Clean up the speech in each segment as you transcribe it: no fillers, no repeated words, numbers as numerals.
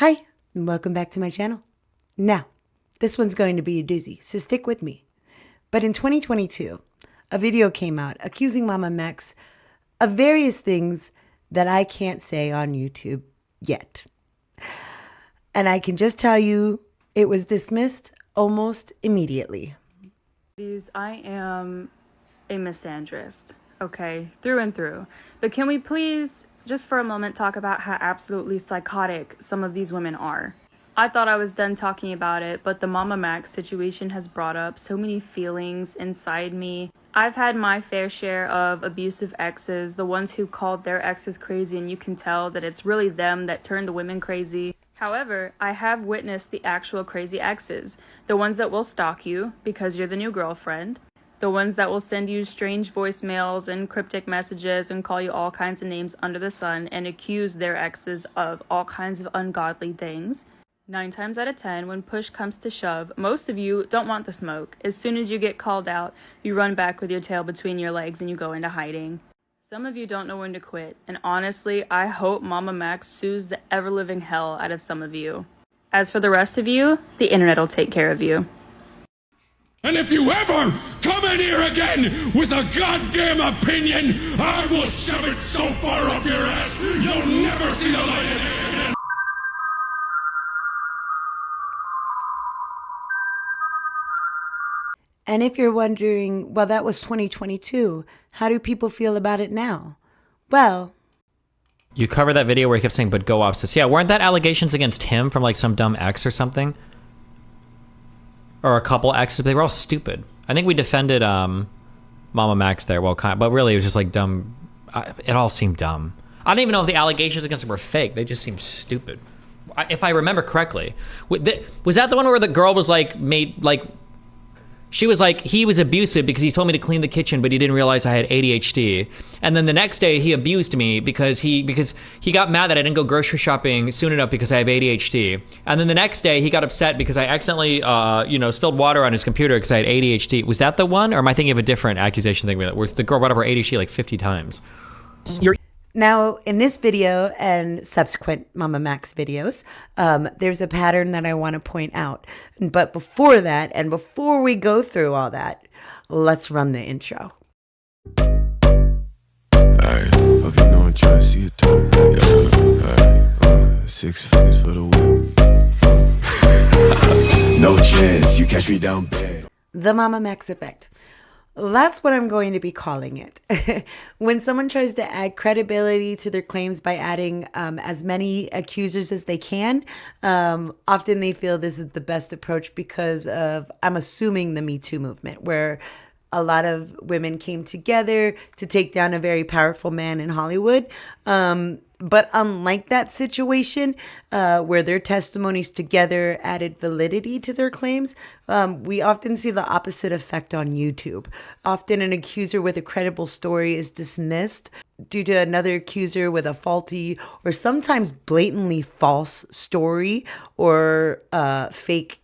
Hi, and welcome back to my channel. Now, this one's going to be a doozy, so stick with me. But in 2022, a video came out accusing Mama Max of various things that I can't say on YouTube yet. And I can just tell you, it was dismissed almost immediately. I am a misandrist, okay, through and through. But can we please, just for a moment, talk about how absolutely psychotic some of these women are? I thought I was done talking about it, but the Mama Max situation has brought up so many feelings inside me. I've had my fair share of abusive exes, the ones who called their exes crazy, and you can tell that it's really them that turned the women crazy. However, I have witnessed the actual crazy exes, the ones that will stalk you because you're the new girlfriend, the ones that will send you strange voicemails and cryptic messages and call you all kinds of names under the sun and accuse their exes of all kinds of ungodly things. 9 times out of 10, when push comes to shove, most of you don't want the smoke. As soon as you get called out, you run back with your tail between your legs and you go into hiding. Some of you don't know when to quit, and honestly, I hope Mama Max sues the ever-living hell out of some of you. As for the rest of you, the internet will take care of you. And if you ever come in here again with a goddamn opinion, I will shove it so far up your ass, you'll never see the light again. And if you're wondering, well, that was 2022. How do people feel about it now? Well, you covered that video where he kept saying, but go opposites. Yeah, weren't that allegations against him from like some dumb ex or something? Or a couple exes? They were all stupid. I think we defended Mama Max there. Well, but really it was just like dumb. It all seemed dumb. I don't even know if the allegations against him were fake. They just seemed stupid. If I remember correctly. Was that the one where the girl was like she was like, he was abusive because he told me to clean the kitchen, but he didn't realize I had ADHD. And then the next day he abused me because he got mad that I didn't go grocery shopping soon enough because I have ADHD. And then the next day he got upset because I accidentally, spilled water on his computer because I had ADHD. Was that the one? Or am I thinking of a different accusation thing where the girl brought up her ADHD like 50 times? now in this video and subsequent Mama Max videos, there's a pattern that I want to point out. But before that, and before we go through all that, let's run the intro. Alright, hope you know I'm trying to see it talk. Alright, 6 figures for the whip. No chance, you catch me down bad. The Mama Max effect. That's what I'm going to be calling it. When someone tries to add credibility to their claims by adding as many accusers as they can, often they feel this is the best approach because of, I'm assuming, the Me Too movement, where a lot of women came together to take down a very powerful man in Hollywood. But unlike that situation, where their testimonies together added validity to their claims, we often see the opposite effect on YouTube. Often an accuser with a credible story is dismissed due to another accuser with a faulty or sometimes blatantly false story or fake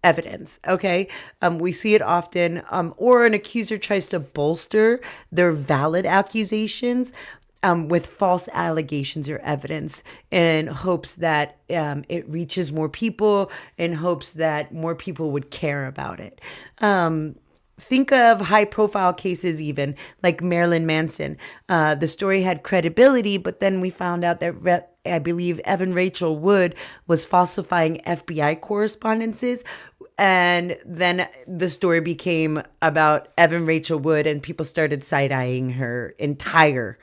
evidence. Okay. We see it often, or an accuser tries to bolster their valid accusations with false allegations or evidence in hopes that it reaches more people, in hopes that more people would care about it. Think of high profile cases, even like Marilyn Manson. The story had credibility, but then we found out that I believe Evan Rachel Wood was falsifying FBI correspondences. And then the story became about Evan Rachel Wood, and people started side-eyeing her entire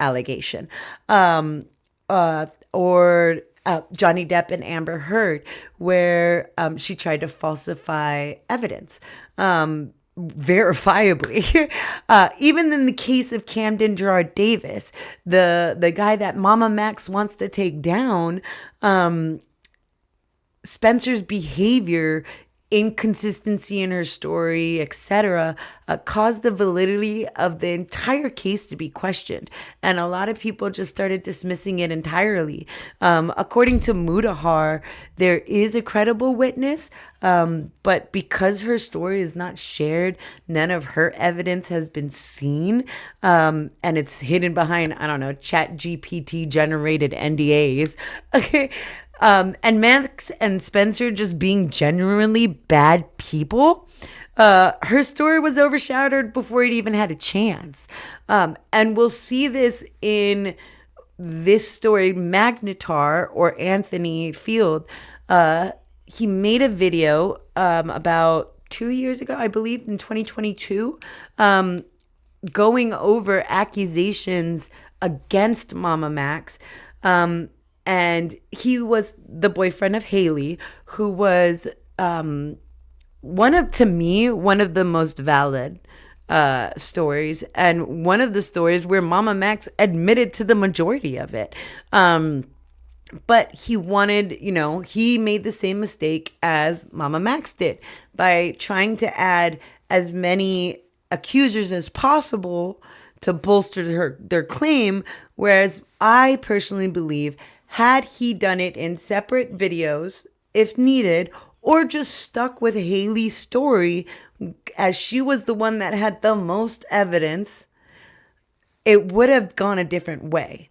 allegation. Or Johnny Depp and Amber Heard, where she tried to falsify evidence. Verifiably. Even in the case of Camden Gerard Davis, the guy that Mama Max wants to take down, Spencer's behavior, inconsistency in her story, etc., caused the validity of the entire case to be questioned. And a lot of people just started dismissing it entirely. According to Mudahar, there is a credible witness, but because her story is not shared, none of her evidence has been seen, and it's hidden behind, I don't know, Chat GPT generated NDAs. Okay. And Max and Spencer just being genuinely bad people. Her story was overshadowed before it even had a chance. And we'll see this in this story. Magnetar, or Anthony Field, he made a video about 2 years ago, I believe, in 2022, going over accusations against Mama Max. And he was the boyfriend of Haley, who was one of the most valid stories, and one of the stories where Mama Max admitted to the majority of it. But he wanted, he made the same mistake as Mama Max did by trying to add as many accusers as possible to bolster their claim. Whereas I personally believe, had he done it in separate videos, if needed, or just stuck with Haley's story, as she was the one that had the most evidence, it would have gone a different way.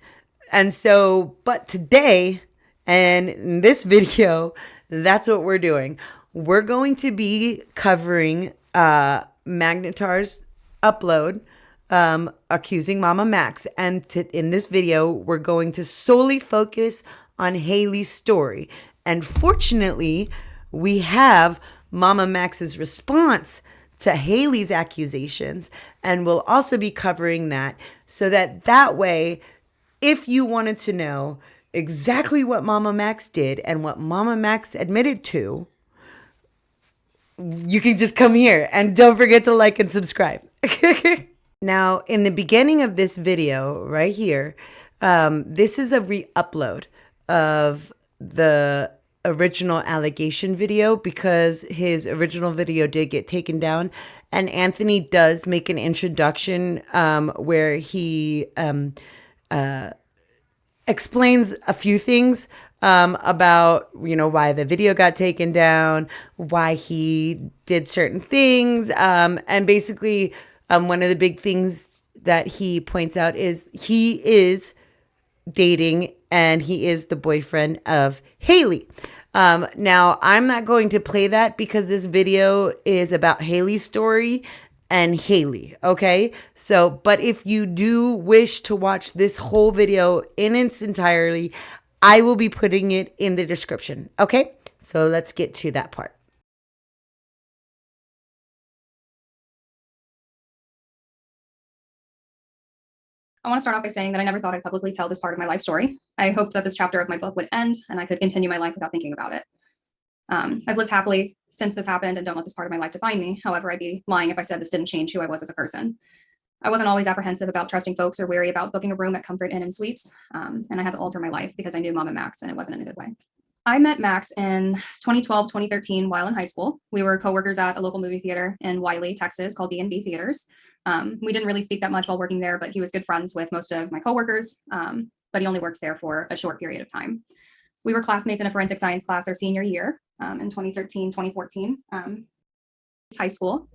And so, but today, and in this video, that's what we're doing. We're going to be covering Magnetar's upload accusing Mama Max. And in this video, we're going to solely focus on Haley's story. And fortunately, we have Mama Max's response to Haley's accusations, and we'll also be covering that, so that way, if you wanted to know exactly what Mama Max did and what Mama Max admitted to, you can just come here, and don't forget to like and subscribe. Now, in the beginning of this video right here, this is a re-upload of the original allegation video, because his original video did get taken down, and Anthony does make an introduction where he explains a few things about, why the video got taken down, why he did certain things, and basically one of the big things that he points out is he is dating, and he is the boyfriend of Haley. Now, I'm not going to play that because this video is about Haley's story and Haley, okay? So, but if you do wish to watch this whole video in its entirety, I will be putting it in the description, okay? So let's get to that part. I want to start off by saying that I never thought I'd publicly tell this part of my life story. I hoped that this chapter of my book would end and I could continue my life without thinking about it. I've lived happily since this happened and don't let this part of my life define me. However, I'd be lying if I said this didn't change who I was as a person. I wasn't always apprehensive about trusting folks or wary about booking a room at Comfort Inn and Suites, and I had to alter my life because I knew Mama Max and it wasn't in a good way. I met Max in 2012, 2013 while in high school. We were coworkers at a local movie theater in Wiley, Texas called B&B Theaters. We didn't really speak that much while working there, but he was good friends with most of my coworkers, but he only worked there for a short period of time. We were classmates in a forensic science class our senior year in 2013, 2014, high school.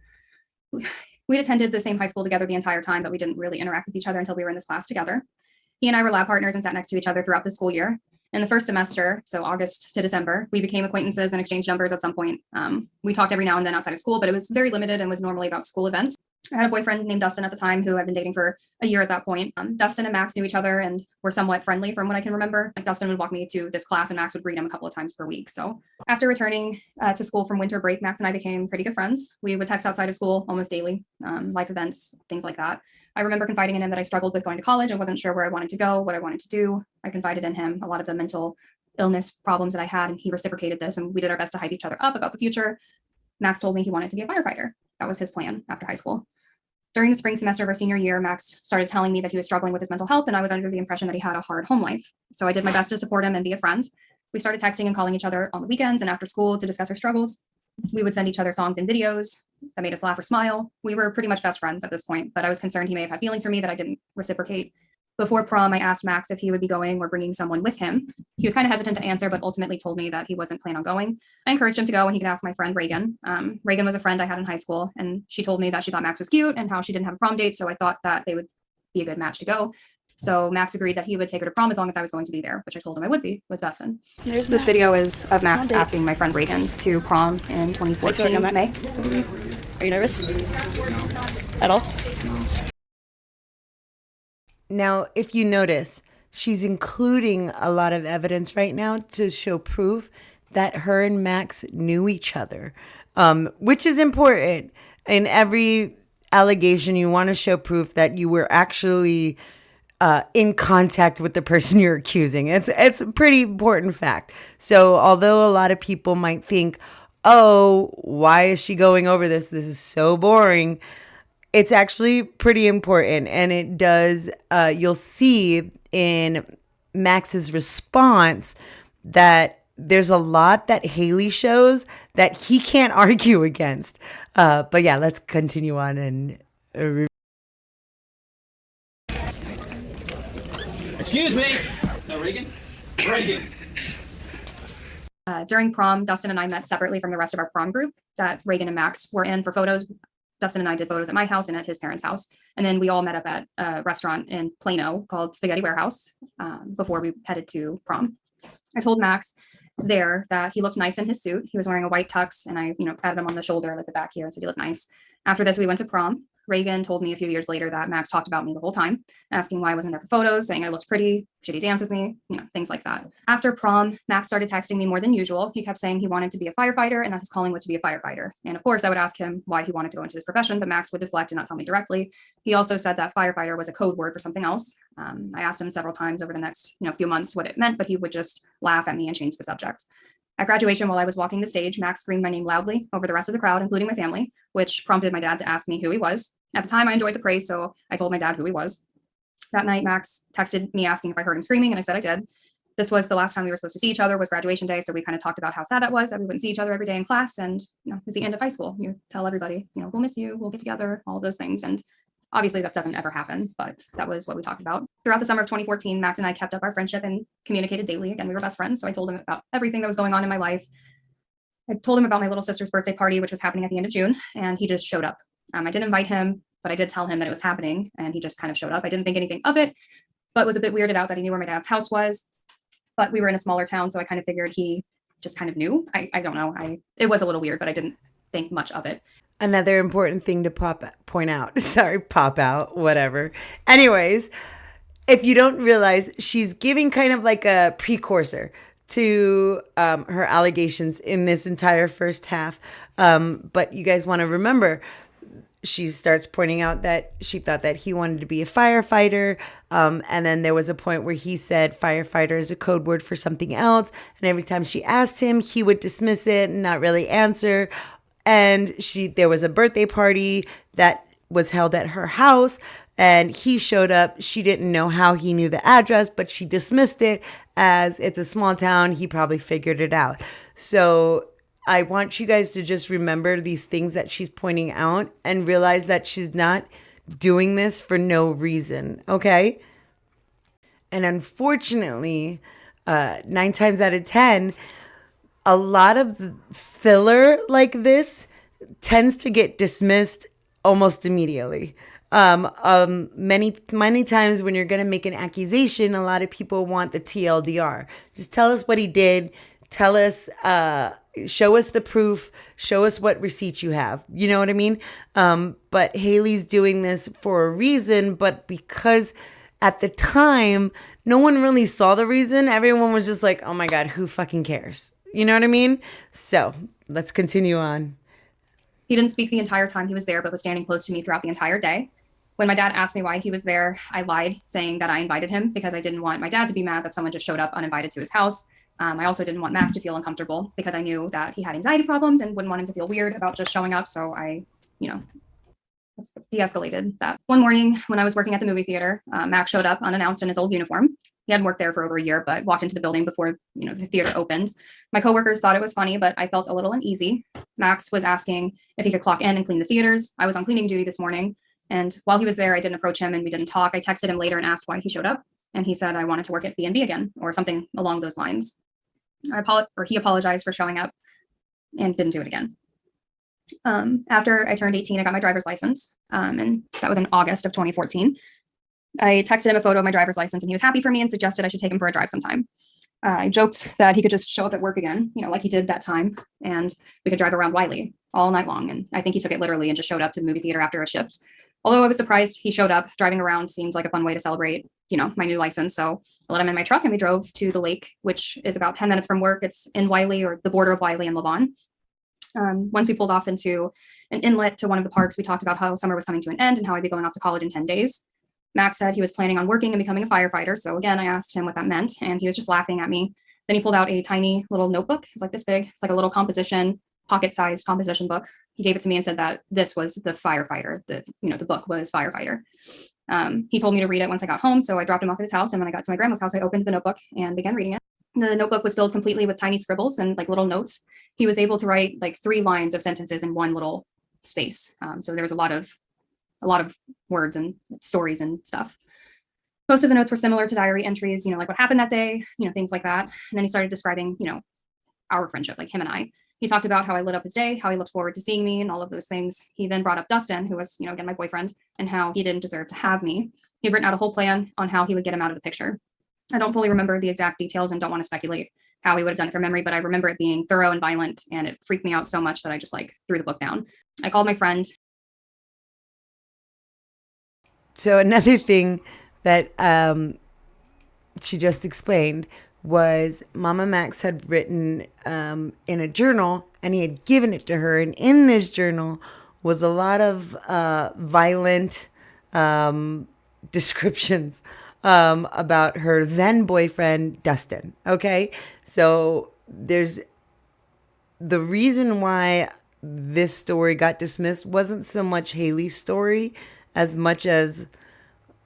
We'd attended the same high school together the entire time, but we didn't really interact with each other until we were in this class together. He and I were lab partners and sat next to each other throughout the school year. In the first semester, so August to December, we became acquaintances and exchanged numbers at some point. We talked every now and then outside of school, but it was very limited and was normally about school events. I had a boyfriend named Dustin at the time who I'd been dating for a year at that point. Dustin and Max knew each other and were somewhat friendly from what I can remember. Like Dustin would walk me to this class and Max would greet him a couple of times per week. So after returning to school from winter break, Max and I became pretty good friends. We would text outside of school almost daily, life events, things like that. I remember confiding in him that I struggled with going to college. I wasn't sure where I wanted to go, what I wanted to do. I confided in him a lot of the mental illness problems that I had, and he reciprocated this, and we did our best to hype each other up about the future. Max told me he wanted to be a firefighter. That was his plan after high school. During the spring semester of our senior year, Max started telling me that he was struggling with his mental health, and I was under the impression that he had a hard home life. So I did my best to support him and be a friend. We started texting and calling each other on the weekends and after school to discuss our struggles. We would send each other songs and videos that made us laugh or smile. We were pretty much best friends at this point, but I was concerned he may have had feelings for me that I didn't reciprocate. Before prom, I asked Max if he would be going or bringing someone with him. He was kind of hesitant to answer, but ultimately told me that he wasn't planning on going. I encouraged him to go and he could ask my friend Reagan. Reagan was a friend I had in high school, and she told me that she thought Max was cute and how she didn't have a prom date, so I thought that they would be a good match to go. So Max agreed that he would take her to prom as long as I was going to be there, which I told him I would be with Dustin. This video is of Max asking my friend Reagan to prom in 2014 May. Are you nervous? At all? Now, if you notice, she's including a lot of evidence right now to show proof that her and Max knew each other, which is important. In every allegation, you want to show proof that you were actually in contact with the person you're accusing. It's a pretty important fact. So although a lot of people might think, oh, why is she going over this? This is so boring. It's actually pretty important. And it does, you'll see in Max's response that there's a lot that Haley shows that he can't argue against. But yeah, let's continue on and Excuse me. No, Reagan? Reagan. During prom, Dustin and I met separately from the rest of our prom group that Reagan and Max were in for photos. Dustin and I did photos at my house and at his parents' house. And then we all met up at a restaurant in Plano called Spaghetti Warehouse before we headed to prom. I told Max there that he looked nice in his suit. He was wearing a white tux, and I, patted him on the shoulder, like the back here, and said he looked nice. After this, we went to prom. Reagan told me a few years later that Max talked about me the whole time, asking why I wasn't there for photos, saying I looked pretty, should he dance with me, things like that. After prom, Max started texting me more than usual. He kept saying he wanted to be a firefighter and that his calling was to be a firefighter. And of course, I would ask him why he wanted to go into this profession, but Max would deflect and not tell me directly. He also said that firefighter was a code word for something else. I asked him several times over the next few months what it meant, but he would just laugh at me and change the subject. At graduation, while I was walking the stage, Max screamed my name loudly over the rest of the crowd, including my family, which prompted my dad to ask me who he was. At the time, I enjoyed the praise, so I told my dad who he was. That night, Max texted me asking if I heard him screaming, and I said I did. This was the last time we were supposed to see each other, was graduation day, so we kind of talked about how sad that was, that we wouldn't see each other every day in class, and it was the end of high school. You tell everybody, we'll miss you, we'll get together, all those things, and obviously that doesn't ever happen, but that was what we talked about. Throughout the summer of 2014, Max and I kept up our friendship and communicated daily. Again, we were best friends, so I told him about everything that was going on in my life. I told him about my little sister's birthday party, which was happening at the end of June, and he just showed up. I didn't invite him, but I did tell him that it was happening, and he just kind of showed up. I didn't think anything of it, but was a bit weirded out that he knew where my dad's house was. But we were in a smaller town, so I kind of figured he just kind of knew. I don't know. It was a little weird, but I didn't think much of it. Another important thing to point out. Sorry, pop out, whatever. Anyways, if you don't realize, she's giving kind of like a precursor to her allegations in this entire first half. But you guys want to remember, she starts pointing out that she thought that he wanted to be a firefighter. And then there was a point where he said firefighter is a code word for something else. And every time she asked him, he would dismiss it and not really answer. And there was a birthday party that was held at her house, and he showed up. She didn't know how he knew the address, but she dismissed it as it's a small town. He probably figured it out. So I want you guys to just remember these things that she's pointing out and realize that she's not doing this for no reason, okay? And unfortunately, 9 times out of 10, a lot of filler like this tends to get dismissed almost immediately. Many times when you're going to make an accusation, a lot of people want the TLDR. Just tell us what he did. Tell us, show us the proof. Show us what receipts you have. You know what I mean? But Haley's doing this for a reason, but because at the time, no one really saw the reason. Everyone was just like, oh my God, who fucking cares? You know what I mean? So let's continue on. He didn't speak the entire time he was there, but was standing close to me throughout the entire day. When my dad asked me why he was there, I lied, saying that I invited him because I didn't want my dad to be mad that someone just showed up uninvited to his house. I also didn't want Max to feel uncomfortable because I knew that he had anxiety problems and wouldn't want him to feel weird about just showing up. So I, de-escalated that. One morning when I was working at the movie theater, Max showed up unannounced in his old uniform. He hadn't worked there for over a year, but walked into the building before, the theater opened. My coworkers thought it was funny, but I felt a little uneasy. Max was asking if he could clock in and clean the theaters. I was on cleaning duty this morning, and while he was there, I didn't approach him and we didn't talk. I texted him later and asked why he showed up, and he said I wanted to work at B&B again or something along those lines. He apologized for showing up and didn't do it again. After I turned 18, I got my driver's license, and that was in August of 2014. I texted him a photo of my driver's license and he was happy for me and suggested I should take him for a drive sometime. I joked that he could just show up at work again, like he did that time, and we could drive around Wiley all night long. And I think he took it literally and just showed up to the movie theater after a shift. Although I was surprised he showed up. Driving around seems like a fun way to celebrate, my new license. So I let him in my truck and we drove to the lake, which is about 10 minutes from work. It's in Wiley, or the border of Wiley and Lavon. Once we pulled off into an inlet to one of the parks, we talked about how summer was coming to an end and how I'd be going off to college in 10 days. Max said he was planning on working and becoming a firefighter. So again, I asked him what that meant, and he was just laughing at me. Then he pulled out a tiny little notebook. It's like this big. It's like a little pocket-sized composition book. He gave it to me and said that this was the firefighter. The book was firefighter. He told me to read it once I got home. So I dropped him off at his house. And when I got to my grandma's house, I opened the notebook and began reading it. The notebook was filled completely with tiny scribbles and like little notes. He was able to write like 3 lines of sentences in one little space. So there was a lot of words and stories and stuff. Most of the notes were similar to diary entries, like what happened that day, things like that. And then he started describing, our friendship, like him and I. He talked about how I lit up his day, how he looked forward to seeing me and all of those things. He then brought up Dustin, who was, again, my boyfriend, and how he didn't deserve to have me. He'd written out a whole plan on how he would get him out of the picture. I don't fully remember the exact details and don't want to speculate how he would have done it from memory, but I remember it being thorough and violent, and it freaked me out so much that I just threw the book down. I called my friend. So another thing that she just explained was Mama Max had written in a journal, and he had given it to her. And in this journal was a lot of violent descriptions about her then boyfriend, Dustin. Okay. So there's the reason why this story got dismissed wasn't so much Haley's story as much as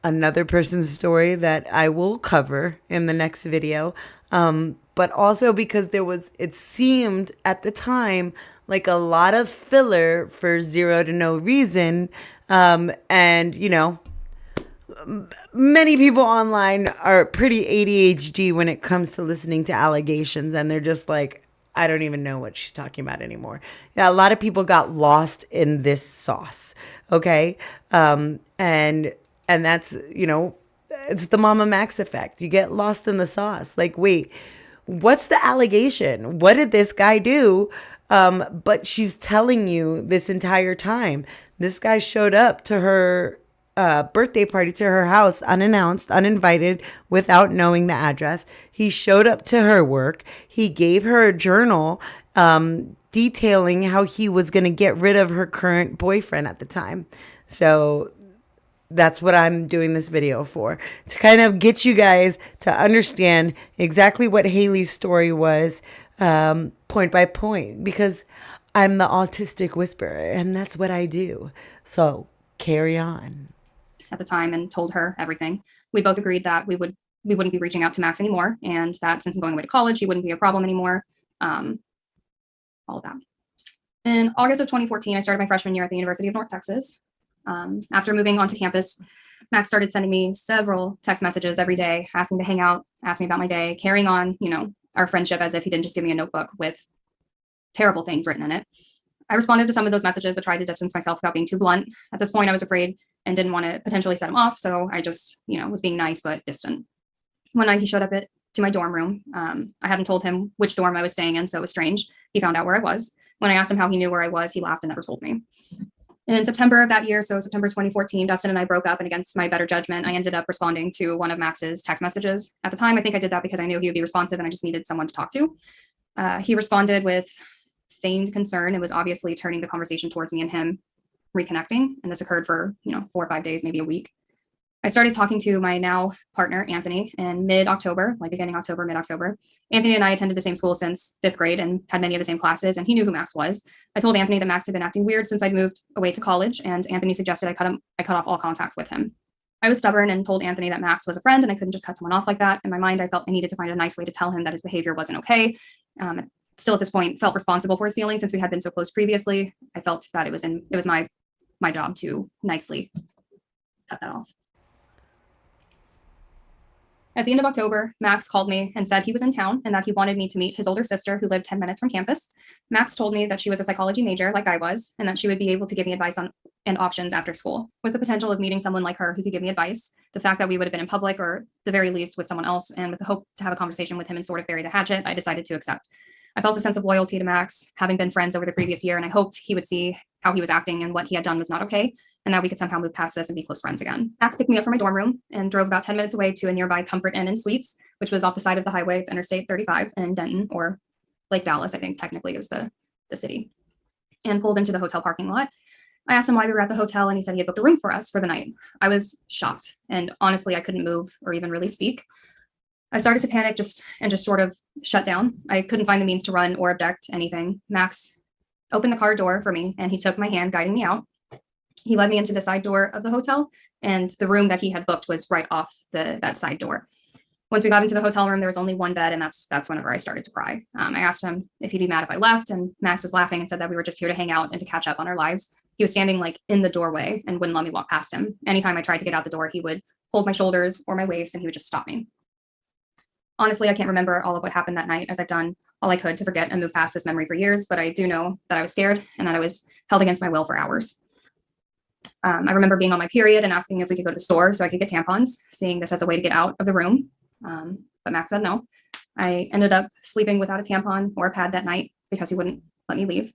another person's story that I will cover in the next video. But also because it seemed at the time like a lot of filler for zero to no reason. And, many people online are pretty ADHD when it comes to listening to allegations, and they're just like, I don't even know what she's talking about anymore. Yeah, a lot of people got lost in this sauce. Okay. And that's, it's the Mama Max effect. You get lost in the sauce. Like, wait, what's the allegation? What did this guy do? But she's telling you this entire time. This guy showed up to her birthday party, to her house, unannounced, uninvited, without knowing the address. He showed up to her work. He gave her a journal detailing how he was going to get rid of her current boyfriend at the time. So that's what I'm doing this video for, to kind of get you guys to understand exactly what Haley's story was, point by point, because I'm the autistic whisperer and that's what I do. So carry on. At the time, and told her everything. We both agreed that we wouldn't be reaching out to Max anymore, and that since I'm going away to college, he wouldn't be a problem anymore. All of that. In August of 2014, I started my freshman year at the University of North Texas. After moving onto campus, Max started sending me several text messages every day, asking to hang out, asking me about my day, carrying on, our friendship as if he didn't just give me a notebook with terrible things written in it. I responded to some of those messages, but tried to distance myself without being too blunt. At this point, I was afraid and didn't want to potentially set him off. So I just, was being nice, but distant. One night he showed up to my dorm room. I hadn't told him which dorm I was staying in, so it was strange. He found out where I was. When I asked him how he knew where I was, he laughed and never told me. In September of that year, so September 2014, Dustin and I broke up, and against my better judgment, I ended up responding to one of Max's text messages. At the time, I think I did that because I knew he would be responsive and I just needed someone to talk to. He responded with feigned concern. It was obviously turning the conversation towards me and him reconnecting. And this occurred for, 4 or 5 days, maybe a week. I started talking to my now partner, Anthony, in mid-October, like beginning October, mid-October. Anthony and I attended the same school since 5th grade and had many of the same classes, and he knew who Max was. I told Anthony that Max had been acting weird since I'd moved away to college, and Anthony suggested I cut off all contact with him. I was stubborn and told Anthony that Max was a friend and I couldn't just cut someone off like that. In my mind, I felt I needed to find a nice way to tell him that his behavior wasn't okay. Still at this point, felt responsible for his feelings since we had been so close previously. I felt that it was my job to nicely cut that off. At the end of October, Max called me and said he was in town and that he wanted me to meet his older sister who lived 10 minutes from campus. Max told me that she was a psychology major like I was, and that she would be able to give me advice on and options after school, with the potential of meeting someone like her who could give me advice, the fact that we would have been in public or the very least with someone else, and with the hope to have a conversation with him and sort of bury the hatchet, I decided to accept. I felt a sense of loyalty to Max, having been friends over the previous year, and I hoped he would see how he was acting and what he had done was not okay, and that we could somehow move past this and be close friends again. Max picked me up from my dorm room and drove about 10 minutes away to a nearby Comfort Inn and Suites, which was off the side of the highway. It's Interstate 35 in Denton, or Lake Dallas, I think technically is the city, and pulled into the hotel parking lot. I asked him why we were at the hotel, and he said he had booked a room for us for the night. I was shocked, and honestly, I couldn't move or even really speak. I started to panic and just sort of shut down. I couldn't find the means to run or object anything. Max opened the car door for me, and he took my hand, guiding me out. He led me into the side door of the hotel, and the room that he had booked was right off that side door. Once we got into the hotel room, there was only one bed, and that's whenever I started to cry. I asked him if he'd be mad if I left, and Max was laughing and said that we were just here to hang out and to catch up on our lives. He was standing like in the doorway and wouldn't let me walk past him. Anytime I tried to get out the door, he would hold my shoulders or my waist, and he would just stop me. Honestly, I can't remember all of what happened that night, as I've done all I could to forget and move past this memory for years, but I do know that I was scared and that I was held against my will for hours. I remember being on my period and asking if we could go to the store so I could get tampons, seeing this as a way to get out of the room. But Max said no. I ended up sleeping without a tampon or a pad that night because he wouldn't let me leave.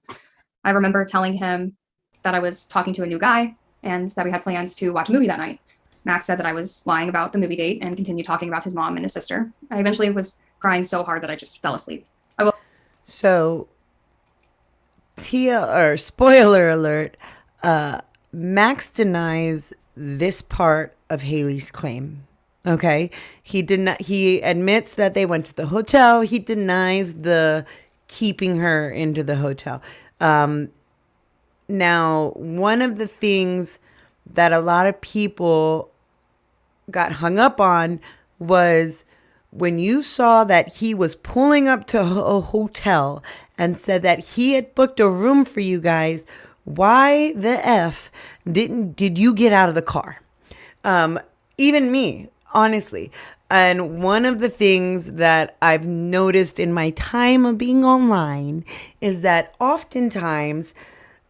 I remember telling him that I was talking to a new guy and that we had plans to watch a movie that night. Max said that I was lying about the movie date and continued talking about his mom and his sister. I eventually was crying so hard that I just fell asleep. So, spoiler alert, Max denies this part of Haley's claim. Okay, he admits that they went to the hotel. He denies the keeping her into the hotel. Now, one of the things that a lot of people got hung up on was when you saw that he was pulling up to a hotel and said that he had booked a room for you guys. Why the F did you get out of the car? Even me, honestly. And one of the things that I've noticed in my time of being online is that oftentimes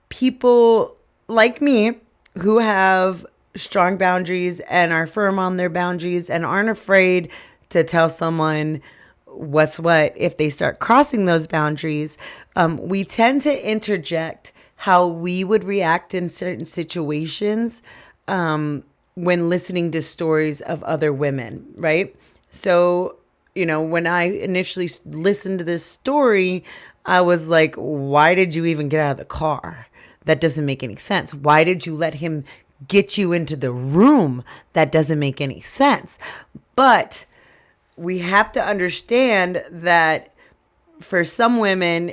people like me who have strong boundaries and are firm on their boundaries and aren't afraid to tell someone what's what if they start crossing those boundaries, we tend to interject how we would react in certain situations when listening to stories of other women, right? So, when I initially listened to this story, I was like, why did you even get out of the car? That doesn't make any sense. Why did you let him get you into the room? That doesn't make any sense. But we have to understand that for some women,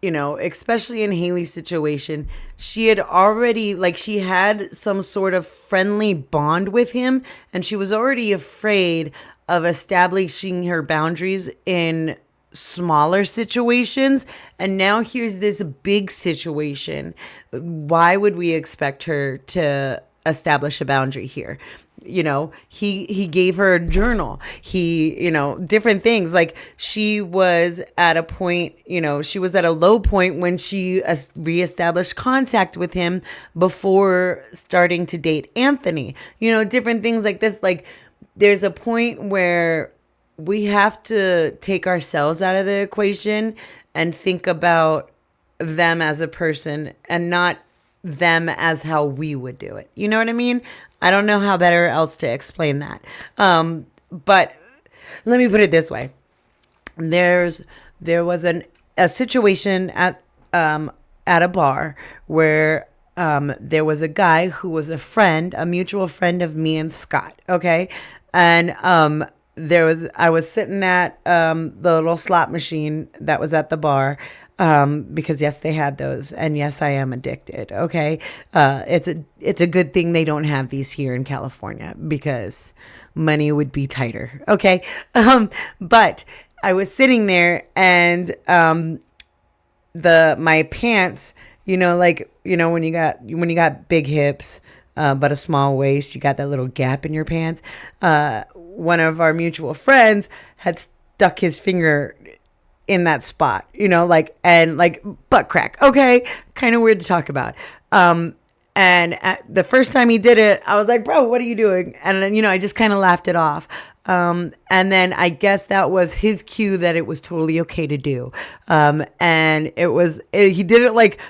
especially in Haley's situation, she had already, she had some sort of friendly bond with him, and she was already afraid of establishing her boundaries in smaller situations. And now here's this big situation. Why would we expect her to establish a boundary here? He gave her a journal. Different things. Like, she was at a point, she was at a low point when she reestablished contact with him before starting to date Anthony. Different things like this. Like, there's a point where we have to take ourselves out of the equation and think about them as a person and not them as how we would do it. You know what I mean? I don't know how better else to explain that. But let me put it this way. There was a situation at a bar where there was a guy who was a mutual friend of me and Scott. Okay. And I was sitting at the little slot machine that was at the bar. Because yes, they had those, and yes, I am addicted. Okay. It's a good thing they don't have these here in California because money would be tighter. Okay. But I was sitting there and, my pants, when you got big hips, but a small waist, you got that little gap in your pants. One of our mutual friends had stuck his finger in that spot, and butt crack. Okay. Kind of weird to talk about. And the first time he did it, I was like, bro, what are you doing? And then, I just kind of laughed it off. And then I guess that was his cue that it was totally okay to do. And he did it like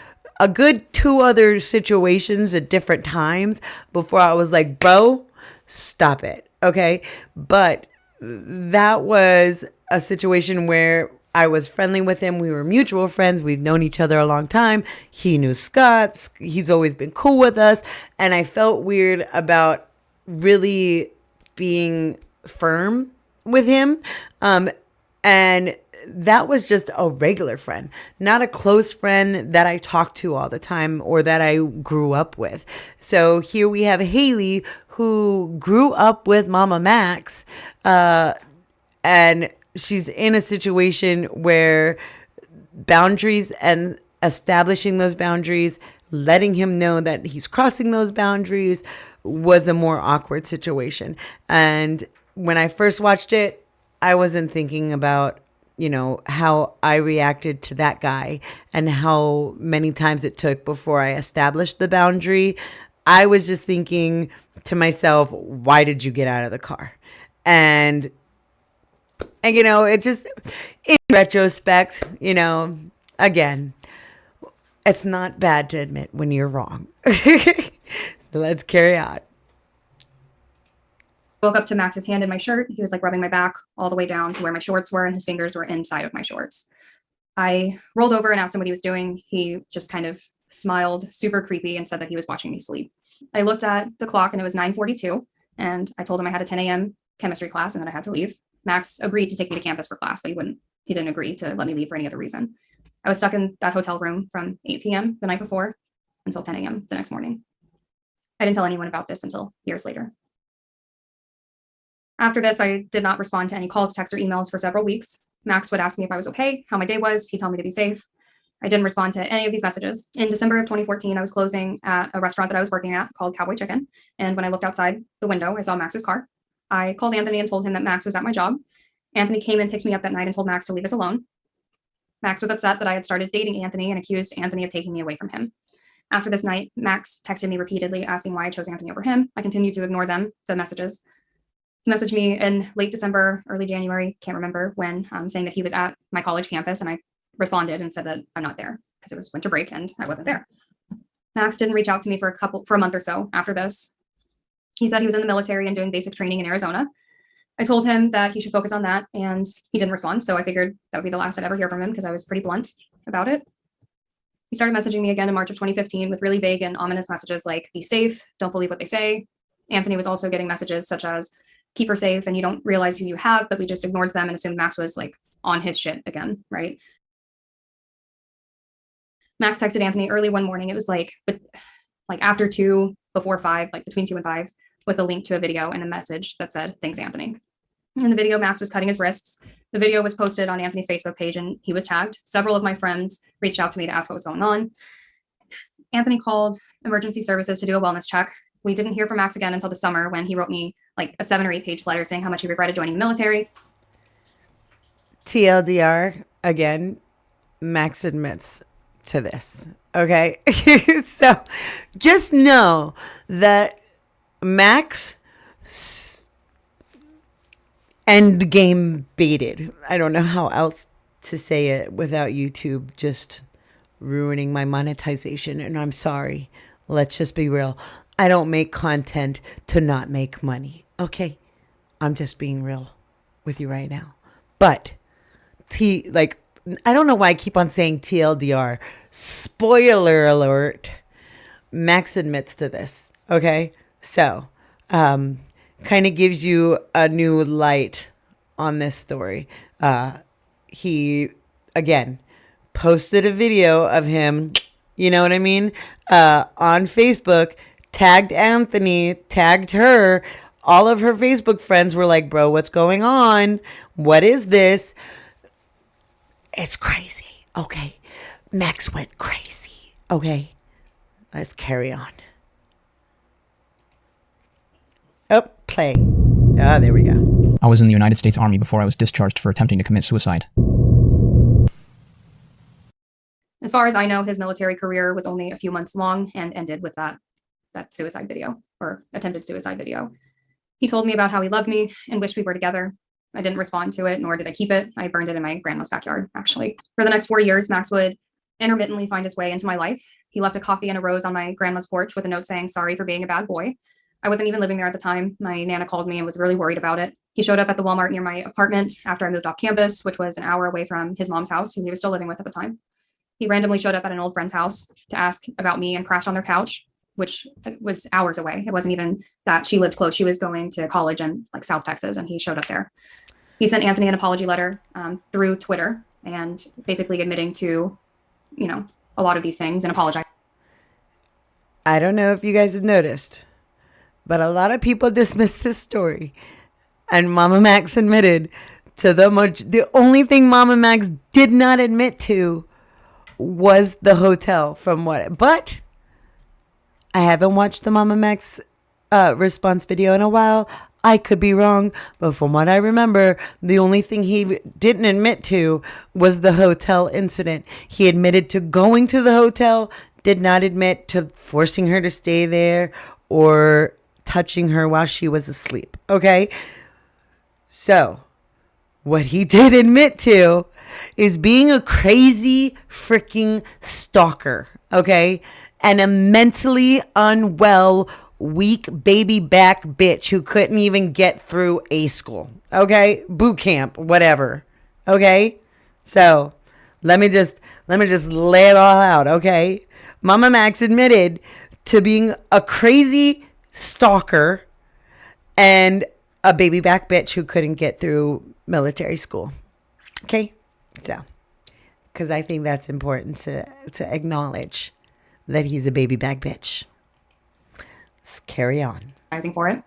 a good 2 other situations at different times before I was like, bro, stop it. Okay. But that was a situation where I was friendly with him. We were mutual friends. We've known each other a long time. He knew Scott. He's always been cool with us. And I felt weird about really being firm with him. And that was just a regular friend, not a close friend that I talk to all the time or that I grew up with. So here we have Haley, who grew up with Mama Max, and she's in a situation where boundaries and establishing those boundaries, letting him know that he's crossing those boundaries was a more awkward situation. And when I first watched it, I wasn't thinking about, how I reacted to that guy and how many times it took before I established the boundary. I was just thinking to myself, why did you get out of the car? And it just, in retrospect, again, it's not bad to admit when you're wrong. Let's carry on. Woke up to Max's hand in my shirt. He was like rubbing my back all the way down to where my shorts were, and his fingers were inside of my shorts. I rolled over and asked him what he was doing. He just kind of smiled, super creepy, and said that he was watching me sleep. I looked at the clock and it was 9:42, and I told him I had a 10 a.m. chemistry class and that I had to leave. Max agreed to take me to campus for class, but he didn't agree to let me leave for any other reason. I was stuck in that hotel room from 8 p.m. the night before until 10 a.m. the next morning. I didn't tell anyone about this until years later. After this, I did not respond to any calls, texts, or emails for several weeks. Max would ask me if I was okay, how my day was. He'd tell me to be safe. I didn't respond to any of these messages. In December of 2014, I was closing at a restaurant that I was working at called Cowboy Chicken. And when I looked outside the window, I saw Max's car. I called Anthony and told him that Max was at my job. Anthony came and picked me up that night and told Max to leave us alone. Max was upset that I had started dating Anthony and accused Anthony of taking me away from him. After this night, Max texted me repeatedly asking why I chose Anthony over him. I continued to ignore the messages. He messaged me in late December, early January, can't remember when, saying that he was at my college campus, and I responded and said that I'm not there because it was winter break and I wasn't there. Max didn't reach out to me for a month or so after this. He said he was in the military and doing basic training in Arizona. I told him that he should focus on that, and he didn't respond, so I figured that would be the last I'd ever hear from him because I was pretty blunt about it. He started messaging me again in March of 2015 with really vague and ominous messages like, be safe, don't believe what they say. Anthony was also getting messages such as, keep her safe and you don't realize who you have, but we just ignored them and assumed Max was like on his shit again, right? Max texted Anthony early one morning. It was like after 2, before 5, like between 2 and 5, with a link to a video and a message that said, thanks, Anthony. In the video, Max was cutting his wrists. The video was posted on Anthony's Facebook page and he was tagged. Several of my friends reached out to me to ask what was going on. Anthony called emergency services to do a wellness check. We didn't hear from Max again until the summer when he wrote me like a 7 or 8 page letter saying how much he regretted joining the military. TLDR, again, Max admits to this. Okay. So just know that Max end game baited. I don't know how else to say it without YouTube just ruining my monetization. And I'm sorry. Let's just be real. I don't make content to not make money. Okay. I'm just being real with you right now. But I don't know why I keep on saying TLDR. Spoiler alert. Max admits to this. Okay. So, kind of gives you a new light on this story. He, again, posted a video of him, you know what I mean? On Facebook, tagged Anthony, tagged her. All of her Facebook friends were like, bro, what's going on? What is this? It's crazy. Okay. Max went crazy. Okay. Let's carry on. Oh, play. Ah, there we go. I was in the United States Army before I was discharged for attempting to commit suicide. As far as I know, his military career was only a few months long and ended with that that suicide video or attempted suicide video. He told me about how he loved me and wished we were together. I didn't respond to it, nor did I keep it. I burned it in my grandma's backyard, actually. For the next 4 years, Max would intermittently find his way into my life. He left a coffee and a rose on my grandma's porch with a note saying, sorry for being a bad boy. I wasn't even living there at the time. My Nana called me and was really worried about it. He showed up at the Walmart near my apartment after I moved off campus, which was an hour away from his mom's house, who he was still living with at the time. He randomly showed up at an old friend's house to ask about me and crashed on their couch, which was hours away. It wasn't even that she lived close. She was going to college in like South Texas, and he showed up there. He sent Anthony an apology letter through Twitter and basically admitting to, a lot of these things and apologizing. I don't know if you guys have noticed, but a lot of people dismiss this story. And Mama Max admitted to the only thing Mama Max did not admit to was the hotel but I haven't watched the Mama Max response video in a while. I could be wrong, but from what I remember, the only thing he didn't admit to was the hotel incident. He admitted to going to the hotel, did not admit to forcing her to stay there or touching her while she was asleep. Okay? So, what he did admit to is being a crazy freaking stalker. Okay? And a mentally unwell, weak baby back bitch who couldn't even get through A school. Okay? Boot camp, whatever. Okay? So, let me just lay it all out, okay? Mama Max admitted to being a crazy stalker and a baby back bitch who couldn't get through military school. Okay? So, because I think that's important to acknowledge that he's a baby back bitch. Let's carry on. For it.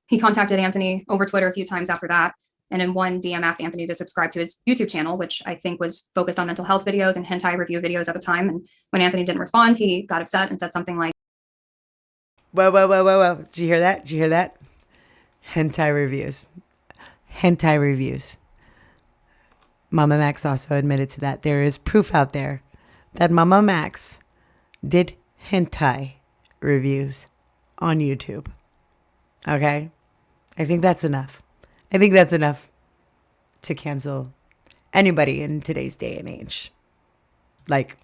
He contacted Anthony over Twitter a few times after that, and in one DM asked Anthony to subscribe to his YouTube channel, which I think was focused on mental health videos and hentai review videos at the time. And when Anthony didn't respond, he got upset and said something like, Whoa. Did you hear that? Hentai reviews. Mama Max also admitted to that. There is proof out there that Mama Max did hentai reviews on YouTube. Okay? I think that's enough to cancel anybody in today's day and age. Like,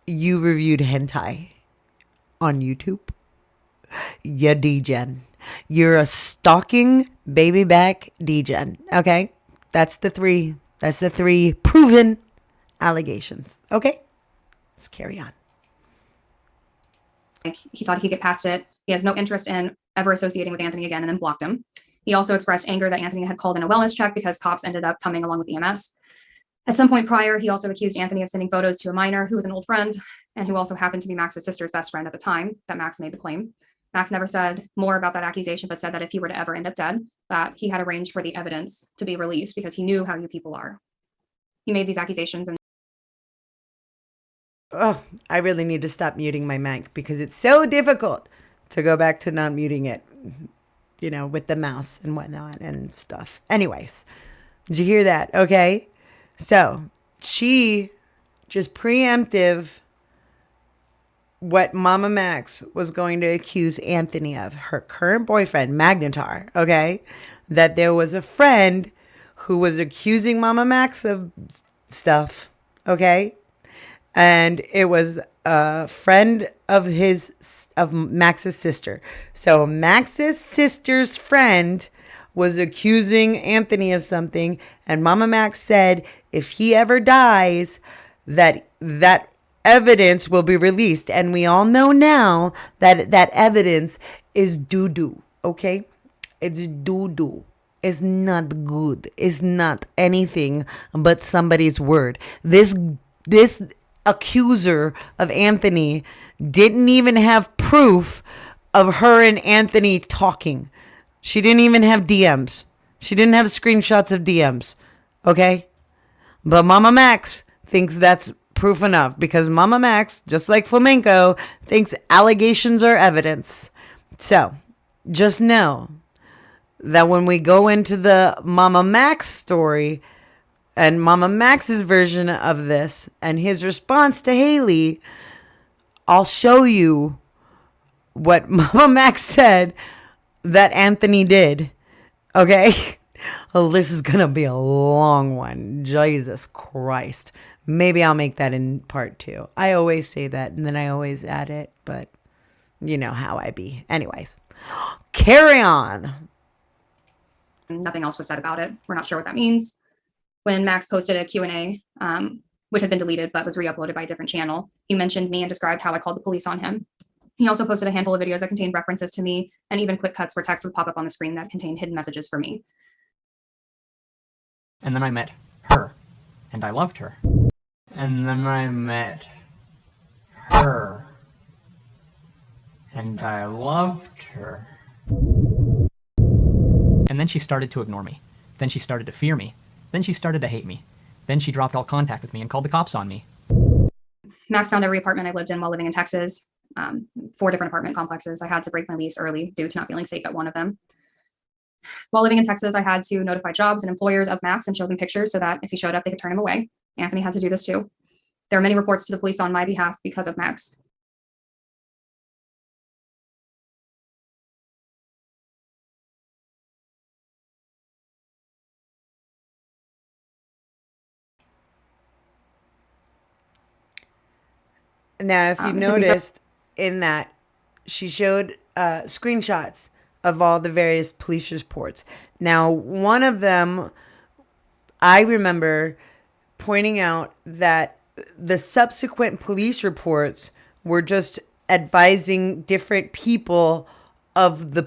you reviewed hentai on YouTube? You degen. You're a stalking baby back degen. Okay? That's the three proven allegations. Okay? Let's carry on. He thought he'd get past it. He has no interest in ever associating with Anthony again, and then blocked him. He also expressed anger that Anthony had called in a wellness check because cops ended up coming along with EMS. At some point prior, he also accused Anthony of sending photos to a minor who was an old friend and who also happened to be Max's sister's best friend at the time that Max made the claim. Max never said more about that accusation, but said that if he were to ever end up dead, that he had arranged for the evidence to be released because he knew how you people are. He made these accusations and I really need to stop muting my mic because it's so difficult to go back to not muting it, with the mouse and whatnot and stuff. Anyways, did you hear that? Okay. So she just preemptive what Mama Max was going to accuse Anthony of, her current boyfriend, Magnetar. Okay. That there was a friend who was accusing Mama Max of stuff. Okay. And it was a friend of Max's sister. So Max's sister's friend was accusing Anthony of something. And Mama Max said, if he ever dies, that evidence will be released. And we all know now that evidence is doo-doo. Okay? It's doo-doo. It's not good. It's not anything but somebody's word. This accuser of Anthony didn't even have proof of her and Anthony talking. She didn't even have DMs. She didn't have screenshots of DMs. Okay? But Mama Max thinks that's proof enough because Mama Max, just like Flamenco, thinks allegations are evidence. So, just know that when we go into the Mama Max story, And Mama Max's version of this and his response to Haley, I'll show you what Mama Max said that Anthony did. Okay? Oh, this is going to be a long one. Jesus Christ. Maybe I'll make that in part 2. I always say that and then I always add it, but you know how I be. Anyways, carry on. Nothing else was said about it. We're not sure what that means. When Max posted a Q&A, which had been deleted but was re-uploaded by a different channel, he mentioned me and described how I called the police on him. He also posted a handful of videos that contained references to me and even quick cuts where text would pop up on the screen that contained hidden messages for me. And then I met her, and I loved her. And then I met her, and I loved her. And then she started to ignore me. Then she started to fear me. Then she started to hate me. Then she dropped all contact with me and called the cops on me. Max found every apartment I lived in while living in Texas, 4 different apartment complexes. I had to break my lease early due to not feeling safe at one of them. While living in Texas, I had to notify jobs and employers of Max and show them pictures so that if he showed up, they could turn him away. Anthony had to do this too. There are many reports to the police on my behalf because of Max. Now, if you It took me noticed in that, she showed screenshots of all the various police reports. Now, one of them, I remember pointing out that the subsequent police reports were just advising different people of the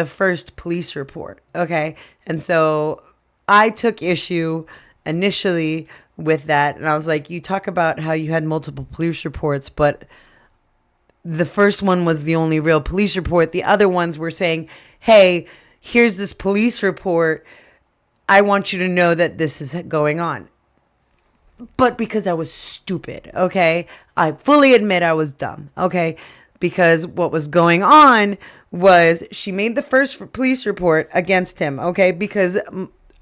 first police report. Okay. And so I took issue initially with that. And I was like, you talk about how you had multiple police reports, but the first one was the only real police report. The other ones were saying, hey, here's this police report. I want you to know that this is going on. But because I was stupid, okay? I fully admit I was dumb, okay? Because what was going on was she made the first police report against him, okay? Because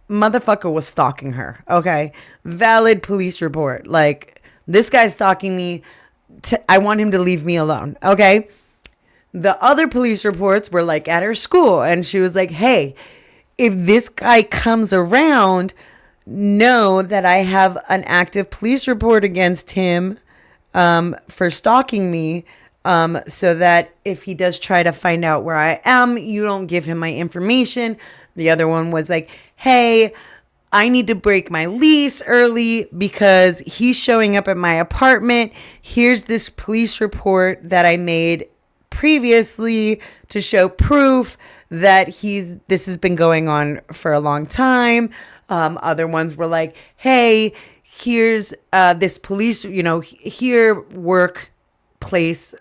motherfucker was stalking her, okay? Valid police report. Like, this guy's stalking me. I want him to leave me alone, okay? The other police reports were like at her school, and she was like, hey, if this guy comes around, know that I have an active police report against him for stalking me, so that if he does try to find out where I am, you don't give him my information. The other one was like, hey, I need to break my lease early because he's showing up at my apartment. Here's this police report that I made previously to show proof that this has been going on for a long time. Other ones were like, hey, here's this police, here place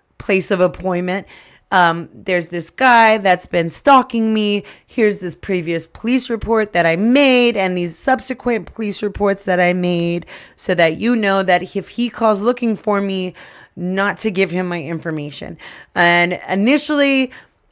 of employment. There's this guy that's been stalking me. Here's this previous police report that I made and these subsequent police reports that I made so that you know that if he calls looking for me, not to give him my information. And initially,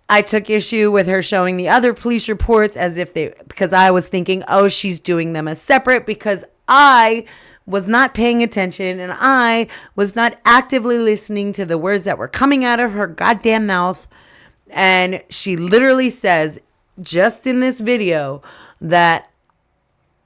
I took issue with her showing the other police reports because I was thinking, oh, she's doing them as separate because I was not paying attention and I was not actively listening to the words that were coming out of her goddamn mouth. And she literally says just in this video that,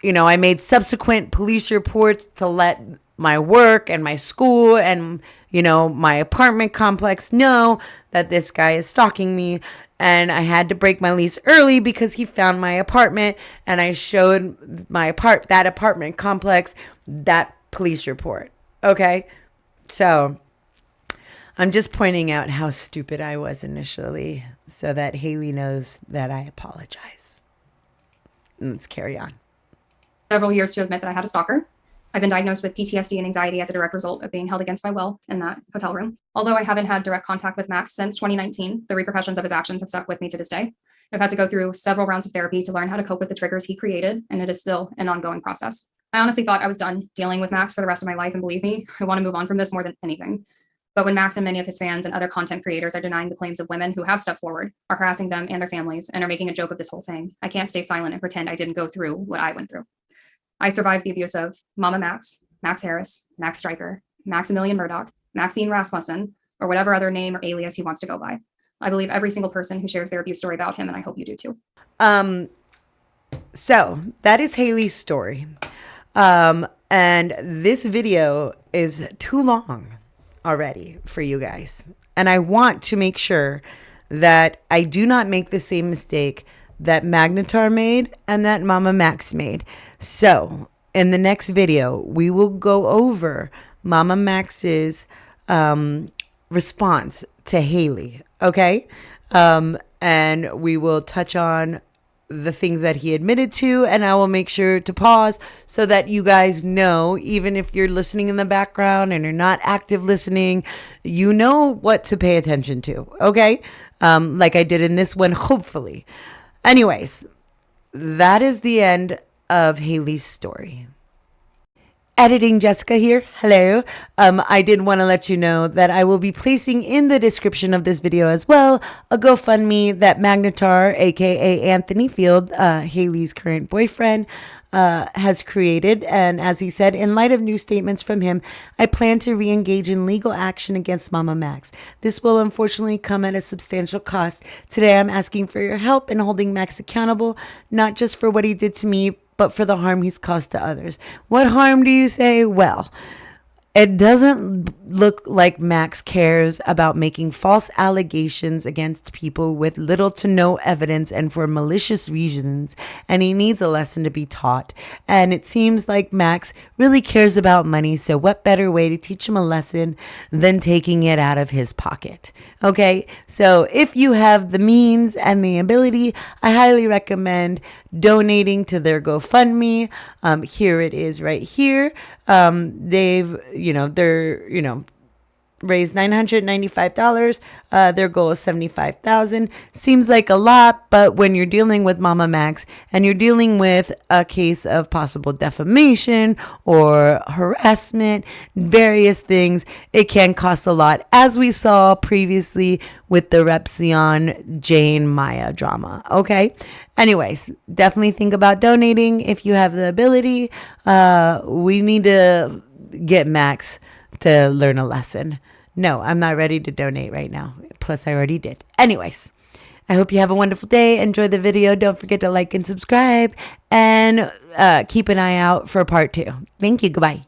I made subsequent police reports to let my work and my school and, my apartment complex know that this guy is stalking me. And I had to break my lease early because he found my apartment and I showed that apartment complex that police report. Okay. So I'm just pointing out how stupid I was initially so that Haley knows that I apologize. Let's carry on. Several years to admit that I had a stalker. I've been diagnosed with PTSD and anxiety as a direct result of being held against my will in that hotel room. Although I haven't had direct contact with Max since 2019, the repercussions of his actions have stuck with me to this day. I've had to go through several rounds of therapy to learn how to cope with the triggers he created, and it is still an ongoing process. I honestly thought I was done dealing with Max for the rest of my life, and believe me, I want to move on from this more than anything. But when Max and many of his fans and other content creators are denying the claims of women who have stepped forward, are harassing them and their families, and are making a joke of this whole thing, I can't stay silent and pretend I didn't go through what I went through. I survived the abuse of Mama Max, Max Harris, Max Stryker, Maximilian Murdoch, Maxine Rasmussen, or whatever other name or alias he wants to go by. I believe every single person who shares their abuse story about him, and I hope you do too. So that is Haley's story. And this video is too long already for you guys. And I want to make sure that I do not make the same mistake that Magnetar made and that Mama Max made. So in the next video, we will go over Mama Max's response to Haley. Okay. And we will touch on the things that he admitted to, and I will make sure to pause so that you guys know, even if you're listening in the background and you're not active listening, you know what to pay attention to. Okay. Like I did in this one, hopefully. Anyways, that is the end of Haley's story. Editing Jessica here. Hello. I did want to let you know that I will be placing in the description of this video as well a GoFundMe that Magnetar, aka Anthony Field, Haley's current boyfriend, has created. And as he said, in light of new statements from him, I plan to re-engage in legal action against Mama Max. This will unfortunately come at a substantial cost. Today I'm asking for your help in holding Max accountable, not just for what he did to me, but for the harm he's caused to others. What harm do you say? Well, it doesn't look like Max cares about making false allegations against people with little to no evidence and for malicious reasons, and he needs a lesson to be taught. And it seems like Max really cares about money, so what better way to teach him a lesson than taking it out of his pocket? Okay, so if you have the means and the ability, I highly recommend donating to their GoFundMe. Here it is right here. They're raised $995. Their goal is $75,000. Seems like a lot, but when you're dealing with Mama Max and you're dealing with a case of possible defamation or harassment, various things, it can cost a lot, as we saw previously with the Repsion Jane Maya drama. Okay. Anyways, definitely think about donating if you have the ability. We need to get Max to learn a lesson. No, I'm not ready to donate right now. Plus, I already did. Anyways, I hope you have a wonderful day. Enjoy the video. Don't forget to like and subscribe, and keep an eye out for part 2. Thank you. Goodbye.